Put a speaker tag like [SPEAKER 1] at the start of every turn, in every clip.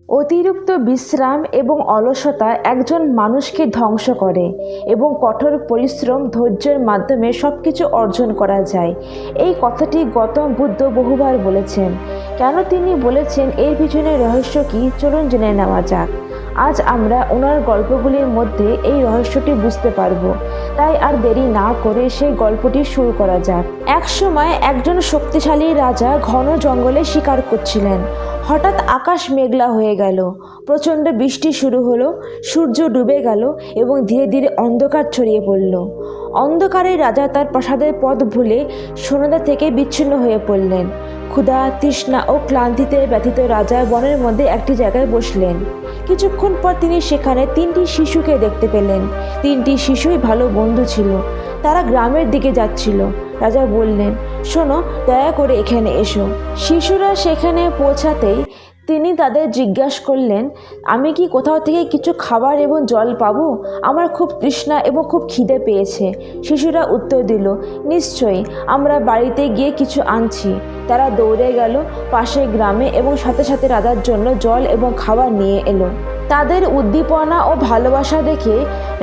[SPEAKER 1] অতিরিক্ত বিশ্রাম এবং অলসতা একজন মানুষকে ধ্বংস করে এবং কঠোর পরিশ্রম ধৈর্যের মাধ্যমে সব কিছু অর্জন করা যায়। এই কথাটি গৌতম বুদ্ধ বহুবার বলেছেন। কেন তিনি বলেছেন, এর পিছনে রহস্য কি, চলুন জেনে নেওয়া যাক। আজ আমরা ওনার গল্পগুলির মধ্যে এই রহস্যটি বুঝতে পারবো। তাই আর দেরি না করে সেই গল্পটি শুরু করা যাক। এক সময় একজন শক্তিশালী রাজা ঘন জঙ্গলে শিকার করছিলেন। হঠাৎ আকাশ মেঘলা হয়ে গেল, প্রচণ্ড বৃষ্টি শুরু হলো, সূর্য ডুবে গেল এবং ধীরে ধীরে অন্ধকার ছড়িয়ে পড়ল। অন্ধকারে রাজা তার প্রাসাদের পথ ভুলে সন্ধ্যা থেকে বিচ্ছিন্ন হয়ে পড়লেন। ক্ষুধা, তৃষ্ণা ও ক্লান্তিতে ব্যথিত রাজা বনের মধ্যে একটি জায়গায় বসলেন। কিছুক্ষণ পর তিনি সেখানে 3টি শিশুকে দেখতে পেলেন। 3টি শিশুই ভালো বন্ধু ছিল। তারা গ্রামের দিকে যাচ্ছিল। রাজা বললেন, শোনো, দয়া করে এখানে এসো। শিশুরা সেখানে পৌঁছাতেই তিনি তাদের জিজ্ঞাসা করলেন, আমি কি কোথাও থেকে কিছু খাবার এবং জল পাবো? আমার খুব তৃষ্ণা এবং খুব খিদে পেয়েছে। শিশুরা উত্তর দিল, নিশ্চয়ই, আমরা বাড়িতে গিয়ে কিছু আনছি। তারা দৌড়ে গেল পাশের গ্রামে এবং সাথে সাথে রাজার জন্য জল এবং খাবার নিয়ে এলো। তাদের উদ্দীপনা ও ভালোবাসা দেখে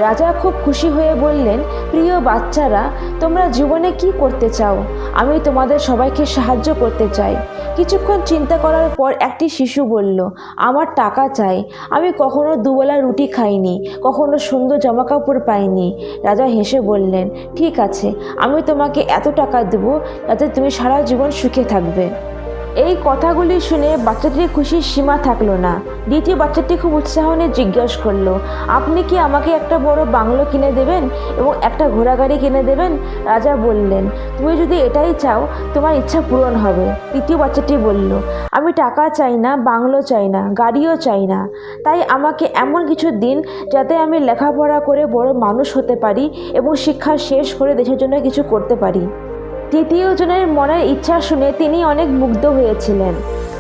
[SPEAKER 1] রাজা খুব খুশি হয়ে বললেন, প্রিয় বাচ্চারা, তোমরা জীবনে কি করতে চাও? আমি তোমাদের সবাইকে সাহায্য করতে চাই। কিছুক্ষণ চিন্তা করার পর একটি শিশু বলল, আমার টাকা চাই। আমি কখনো দুবেলা রুটি খাইনি, কখনো সুন্দর জামাকাপড় পাইনি। রাজা হেসে বললেন, ঠিক আছে, আমি তোমাকে এত টাকা দেবো যাতে তুমি সারা জীবন সুখে থাকবে। এই কথাগুলি শুনে বাচ্চাটির খুশির সীমা থাকলো না। দ্বিতীয় বাচ্চাটি খুব উৎসাহ নিয়ে জিজ্ঞাসা করলো, আপনি কি আমাকে একটা বড় বাংলো কিনে দেবেন এবং একটা ঘোড়াগাড়ি কিনে দেবেন? রাজা বললেন, তুমি যদি এটাই চাও, তোমার ইচ্ছা পূরণ হবে। তৃতীয় বাচ্চাটি বলল, আমি টাকা চাই না, বাংলো চাই না, গাড়িও চাই না। তাই আমাকে এমন কিছু দিন যাতে আমি লেখাপড়া করে বড় মানুষ হতে পারি এবং শিক্ষা শেষ করে দেশের জন্য কিছু করতে পারি। তৃতীয় জনের মনের ইচ্ছা শুনে তিনি অনেক মুগ্ধ হয়েছিলেন।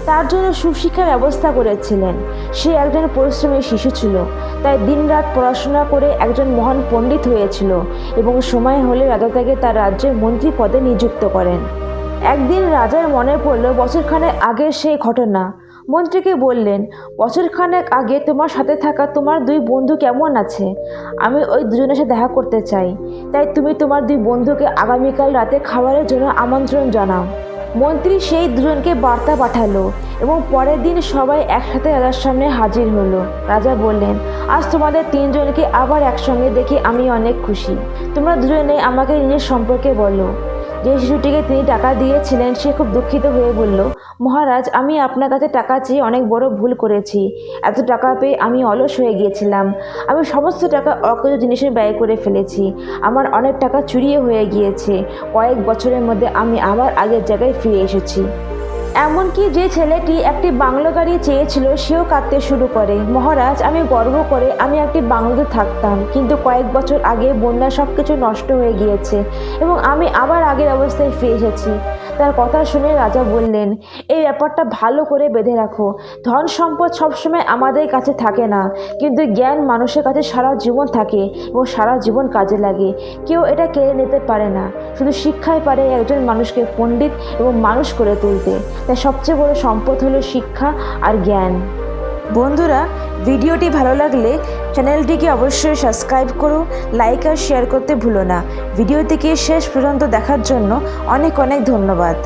[SPEAKER 1] তার জন্য সুশিক্ষার ব্যবস্থা করেছিলেন। সে একজন পরিশ্রমী শিশু ছিল, তাই দিনরাত পড়াশোনা করে একজন মহান পণ্ডিত হয়েছিল এবং সময় হলে রাজা তাকে তার রাজ্যের মন্ত্রী পদে নিযুক্ত করেন। একদিন রাজার মনে পড়ল বছরখানেক আগের সেই ঘটনা। মন্ত্রীকে বললেন, বছরখানেক আগে তোমার সাথে থাকা তোমার 2 বন্ধু কেমন আছে? আমি ওই দুজনের সাথে দেখা করতে চাই। তাই তুমি তোমার 2 বন্ধুকে আগামীকাল রাতে খাবারের জন্য আমন্ত্রণ জানাও। মন্ত্রী সেই দুজনকে বার্তা পাঠালো এবং পরের দিন সবাই একসাথে রাজার সামনে হাজির হলো। রাজা বললেন, আজ তোমাদের 3 জনকে আবার একসঙ্গে দেখে আমি অনেক খুশি। তোমরা দুজনে আমাকে নিজের সম্পর্কে বলো। যে শিশুটিকে তিনি টাকা দিয়েছিলেন সে খুব দুঃখিত হয়ে বলল, মহারাজ, আমি আপনার কাছে টাকা চেয়ে অনেক বড় ভুল করেছি। এত টাকা পেয়ে আমি অলস হয়ে গিয়েছিলাম। আমি সমস্ত টাকা অকেজো জিনিসে ব্যয় করে ফেলেছি। আমার অনেক টাকা চুরিও হয়ে গিয়েছে। কয়েক বছরের মধ্যে আমি আবার আগের জায়গায় ফিরে এসেছি। এমনকি যে ছেলেটি একটি বাংলো গাড়ি চেয়েছিল সেও কাঁদতে শুরু করে, মহারাজ, আমি গর্ব করে আমি একটি বাংলোতে থাকতাম, কিন্তু কয়েক বছর আগে বন্যা সব কিছু নষ্ট হয়ে গিয়েছে এবং আমি আবার আগের অবস্থায় ফিরে এসেছি। তার কথা শুনে রাজা বললেন, এই ব্যাপারটা ভালো করে বেঁধে রাখো। ধন সম্পদ সবসময় আমাদের কাছে থাকে না, কিন্তু জ্ঞান মানুষের কাছে সারা জীবন থাকে এবং সারা জীবন কাজে লাগে। কেউ এটা কেড়ে নিতে পারে না। শুধু শিক্ষাই পারে একজন মানুষকে পণ্ডিত এবং মানুষ করে তুলতে। তাই সবচেয়ে বড় সম্পদ হলো শিক্ষা আর জ্ঞান। বন্ধুরা, ভিডিওটি ভালো লাগলে চ্যানেলটিকে অবশ্যই সাবস্ক্রাইব করো, লাইক আর শেয়ার করতে ভুলো না। ভিডিওটিকে শেষ পর্যন্ত দেখার জন্য অনেক অনেক ধন্যবাদ।